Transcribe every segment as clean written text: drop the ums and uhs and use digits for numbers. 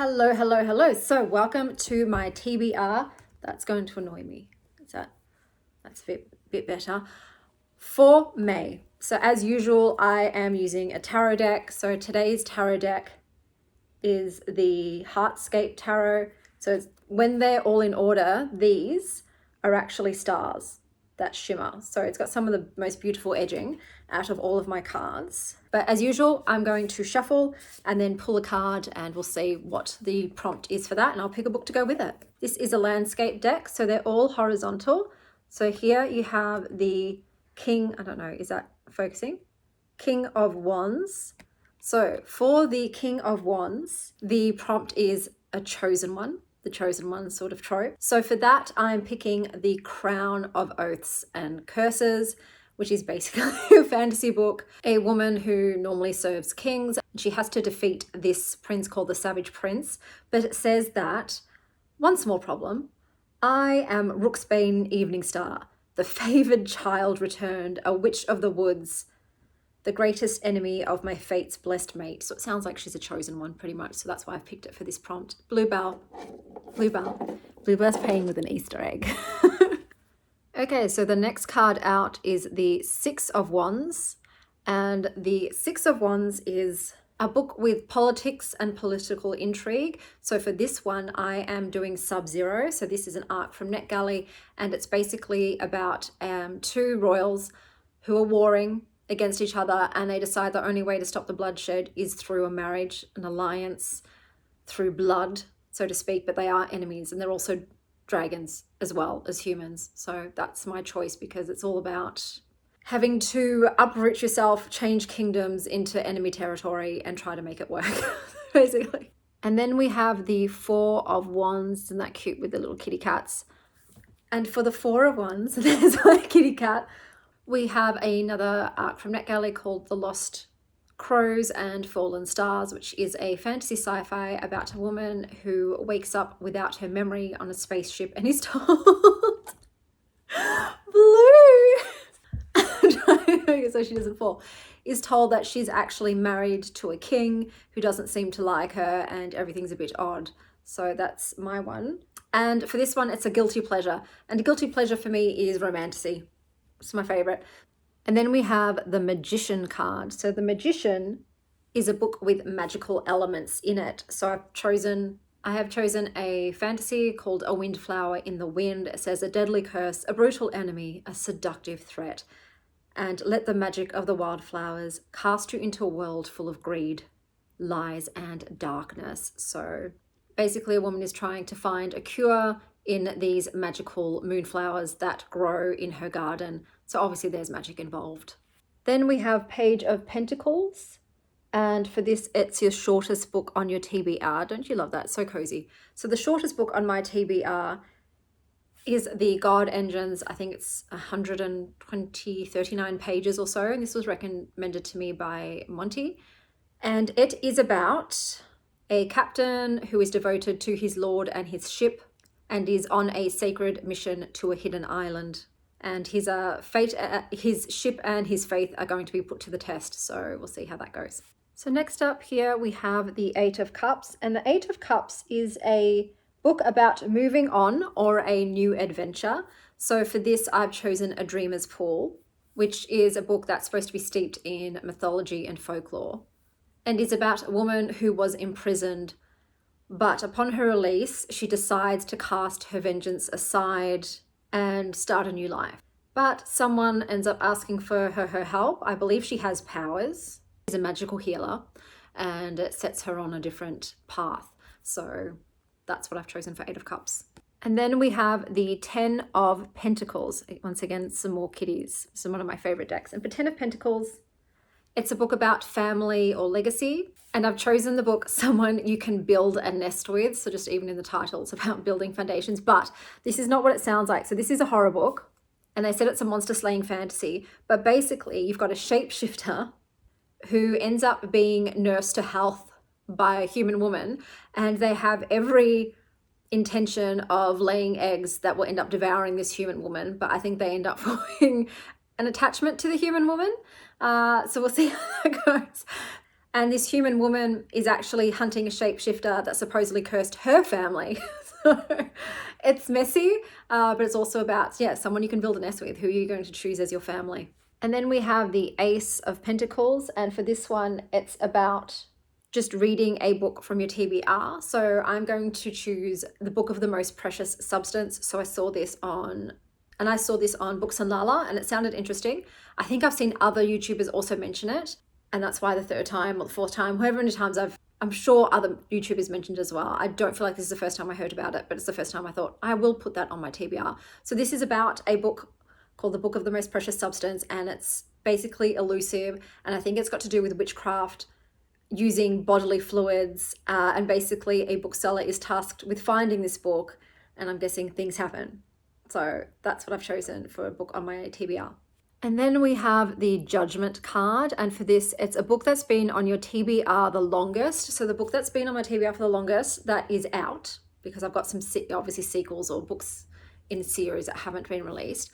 Hello, hello, hello. So welcome to my TBR. That's going to annoy me. That's a bit better. For May. So as usual, I am using a tarot deck. So today's tarot deck is the Heartscape tarot. So when they're all in order, these are actually stars that shimmer. So it's got some of the most beautiful edging out of all of my cards. But as usual, I'm going to shuffle and then pull a card and we'll see what the prompt is for that, and I'll pick a book to go with it. This is a landscape deck, so they're all horizontal. So here you have the King, I don't know, is that focusing? King of Wands. So for the King of Wands, the prompt is a chosen one. The chosen one sort of trope. So for that, I'm picking the Crown of Oaths and Curses, which is basically a fantasy book. A woman who normally serves kings, she has to defeat this prince called the Savage Prince, but it says that, one small problem, I am Rooksbane Evening Star, the favoured child returned, a witch of the woods, the greatest enemy of my fate's blessed mate. So it sounds like she's a chosen one pretty much. So that's why I've picked it for this prompt. Bluebell's paying with an Easter egg. Okay, so the next card out is the Six of Wands. And the Six of Wands is a book with politics and political intrigue. So for this one, I am doing Sub-Zero. So this is an arc from NetGalley, and it's basically about two royals who are warring against each other, and they decide the only way to stop the bloodshed is through a marriage, an alliance, through blood, so to speak, but they are enemies, and they're also dragons as well as humans. So that's my choice, because it's all about having to uproot yourself, change kingdoms into enemy territory and try to make it work, basically. And then we have the Four of Wands, isn't that cute with the little kitty cats? And for the Four of Wands, there's my kitty cat. We have another arc from NetGalley called The Lost Crows and Fallen Stars, which is a fantasy sci-fi about a woman who wakes up without her memory on a spaceship and is told Blue so she doesn't fall, is told that she's actually married to a king who doesn't seem to like her and everything's a bit odd. So that's my one. And for this one, it's a guilty pleasure. And a guilty pleasure for me is romantasy. It's my favorite. And then we have the Magician card. So the Magician is a book with magical elements in it. So I have chosen a fantasy called A Windflower in the Wind. It says a deadly curse, a brutal enemy, a seductive threat, and let the magic of the wildflowers cast you into a world full of greed, lies, and darkness. So basically a woman is trying to find a cure in these magical moonflowers that grow in her garden. So obviously there's magic involved. Then we have Page of Pentacles. And for this, it's your shortest book on your TBR. Don't you love that? So cozy. So the shortest book on my TBR is the God Engines. I think it's 39 pages or so. And this was recommended to me by Monty. And it is about a captain who is devoted to his lord and his ship, and is on a sacred mission to a hidden island. And his ship and his faith are going to be put to the test. So we'll see how that goes. So next up here, we have the Eight of Cups. And the Eight of Cups is a book about moving on or a new adventure. So for this, I've chosen A Dreamer's Pool, which is a book that's supposed to be steeped in mythology and folklore, and is about a woman who was imprisoned, but upon her release, she decides to cast her vengeance aside and start a new life. But someone ends up asking for her help. I believe she has powers. She's a magical healer, and it sets her on a different path. So that's what I've chosen for Eight of Cups. And then we have the Ten of Pentacles. Once again, some more kitties. This is one of my favorite decks. And for Ten of Pentacles, it's a book about family or legacy. And I've chosen the book Someone You Can Build a Nest With. So just even in the title, it's about building foundations. But this is not what it sounds like. So this is a horror book. And they said it's a monster slaying fantasy. But basically, you've got a shapeshifter who ends up being nursed to health by a human woman. And they have every intention of laying eggs that will end up devouring this human woman. But I think they end up forming an attachment to the human woman. So we'll see how that goes. And this human woman is actually hunting a shapeshifter that supposedly cursed her family. So it's messy, but it's also about, yeah, someone you can build a nest with. Who are you going to choose as your family? And then we have the Ace of Pentacles. And for this one, it's about just reading a book from your TBR. So I'm going to choose the Book of the Most Precious Substance. So I saw this on Books and Lala, and it sounded interesting. I think I've seen other YouTubers also mention it. And that's why the third time or the fourth time, however many times I'm sure other YouTubers mentioned as well. I don't feel like this is the first time I heard about it, but it's the first time I thought I will put that on my TBR. So this is about a book called The Book of the Most Precious Substance, and it's basically elusive. And I think it's got to do with witchcraft using bodily fluids. And basically a bookseller is tasked with finding this book, and I'm guessing things happen. So that's what I've chosen for a book on my TBR. And then we have the Judgment card. And for this, it's a book that's been on your TBR the longest. So the book that's been on my TBR for the longest, that is out, because I've got some obviously sequels or books in series that haven't been released,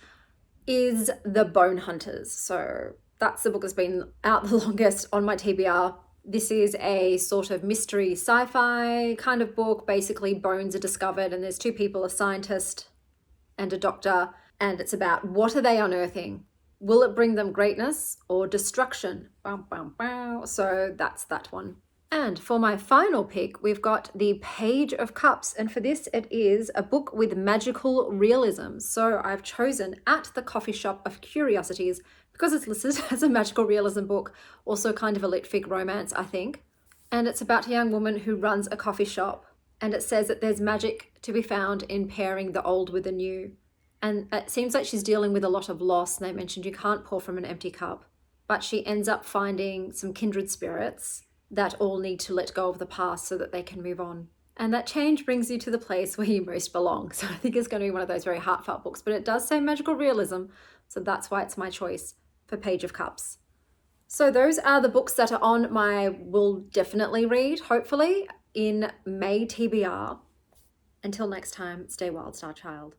is The Bone Hunters. So that's the book that's been out the longest on my TBR. This is a sort of mystery sci-fi kind of book. Basically, bones are discovered and there's two people, a scientist and a doctor, and it's about what are they unearthing? Will it bring them greatness or destruction? Bow, bow, bow. So that's that one. And for my final pick, we've got the Page of Cups. And for this, it is a book with magical realism. So I've chosen At the Coffee Shop of Curiosities because it's listed as a magical realism book, also kind of a litfic romance, I think. And it's about a young woman who runs a coffee shop. And it says that there's magic to be found in pairing the old with the new. And it seems like she's dealing with a lot of loss. They mentioned you can't pour from an empty cup, but she ends up finding some kindred spirits that all need to let go of the past so that they can move on. And that change brings you to the place where you most belong. So I think it's going to be one of those very heartfelt books, but it does say magical realism. So that's why it's my choice for Page of Cups. So those are the books that are on my will definitely read, hopefully, in May TBR. Until next time, stay wild, Star Child.